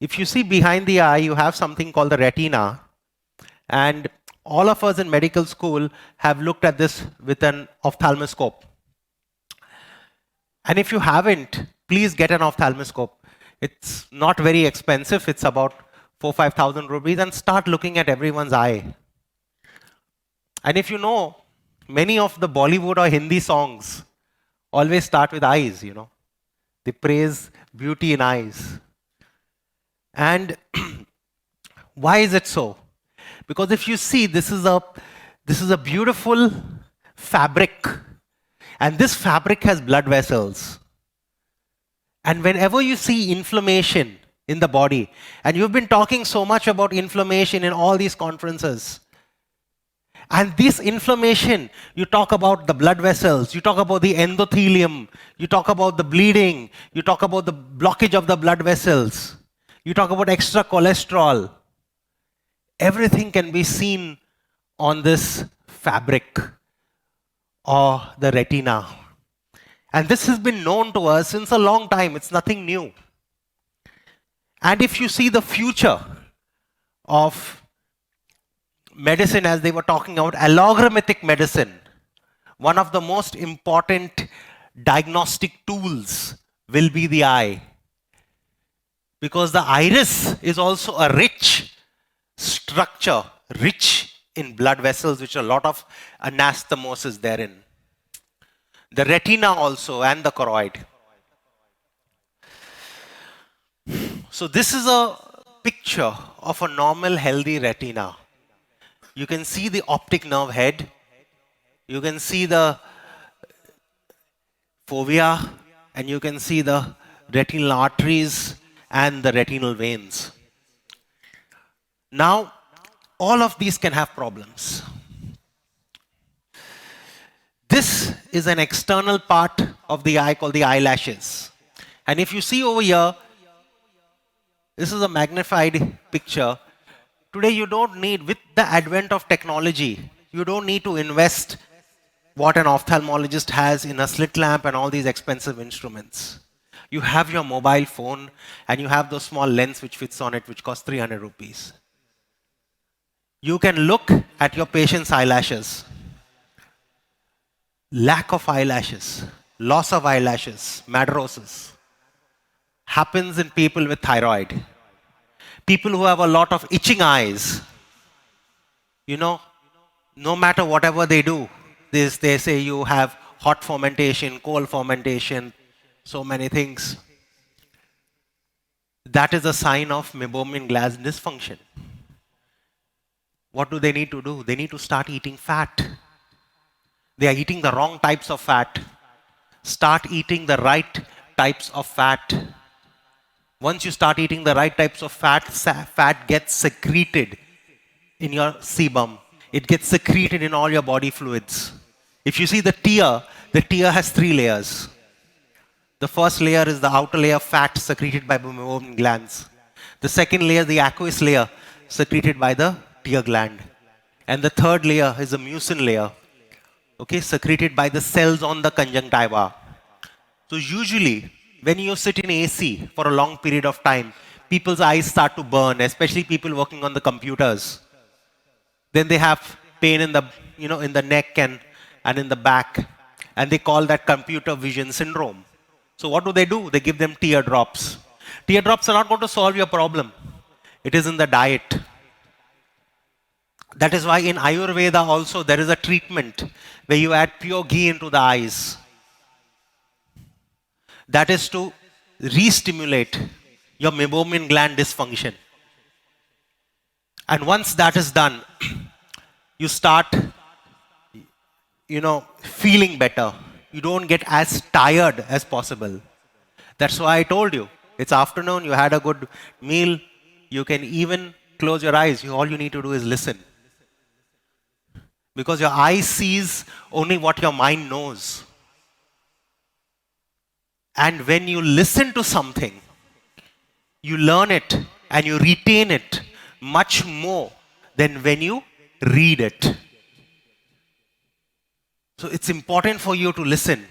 If you see behind the eye, you have something called the retina. And all of us in medical school have looked at this with an ophthalmoscope. And if you haven't, please get an ophthalmoscope. It's not very expensive. It's about 4,000-5,000 rupees, and start looking at everyone's eye. And if you know, many of the Bollywood or Hindi songs always start with eyes, They praise beauty in eyes. And why is it so? Because if you see, this is a beautiful fabric. And this fabric has blood vessels. And whenever you see inflammation in the body, and you've been talking so much about inflammation in all these conferences, and this inflammation, you talk about the blood vessels, you talk about the endothelium, you talk about the bleeding, you talk about the blockage of the blood vessels, you talk about extra cholesterol. Everything can be seen on this fabric or the retina. And this has been known to us since a long time. It's nothing new. And if you see the future of medicine, as they were talking about, algorithmic medicine, one of the most important diagnostic tools will be the eye. Because the iris is also a rich structure, rich in blood vessels, which a lot of anastomosis therein. The retina also, and the choroid. So this is a picture of a normal healthy retina. You can see the optic nerve head. You can see the fovea, and you can see the retinal arteries and the retinal veins. Now, all of these can have problems. This is an external part of the eye called the eyelashes. And if you see over here, this is a magnified picture. Today you don't need, with the advent of technology, you don't need to invest what an ophthalmologist has in a slit lamp and all these expensive instruments. You have your mobile phone and you have those small lens which fits on it, which costs 300 rupees. You can look at your patient's eyelashes. Lack of eyelashes, loss of eyelashes, madarosis happens in people with thyroid. People who have a lot of itching eyes, no matter whatever they do, they say you have hot fermentation, cold fermentation, so many things. That is a sign of meibomian gland dysfunction. What do they need to do? They need to start eating fat. They are eating the wrong types of fat. Start eating the right types of fat. Once you start eating the right types of fat, fat gets secreted in your sebum. It gets secreted in all your body fluids. If you see the tear has 3 layers. The first layer is the outer layer of fat secreted by the meibomian glands. The second layer, the aqueous layer, secreted by the tear gland. And the third layer is the mucin layer, secreted by the cells on the conjunctiva. So usually, when you sit in AC for a long period of time, people's eyes start to burn, especially people working on the computers. Then they have pain in the, in the neck and in the back. And they call that computer vision syndrome. So what do? They give them teardrops. Teardrops are not going to solve your problem. It is in the diet. That is why in Ayurveda also there is a treatment where you add pure ghee into the eyes. That is to re-stimulate your meibomian gland dysfunction. And once that is done, you start, feeling better. You don't get as tired as possible. That's why I told you, it's afternoon, you had a good meal, you can even close your eyes. All you need to do is listen. Because your eye sees only what your mind knows. And when you listen to something, you learn it and you retain it much more than when you read it. So it's important for you to listen.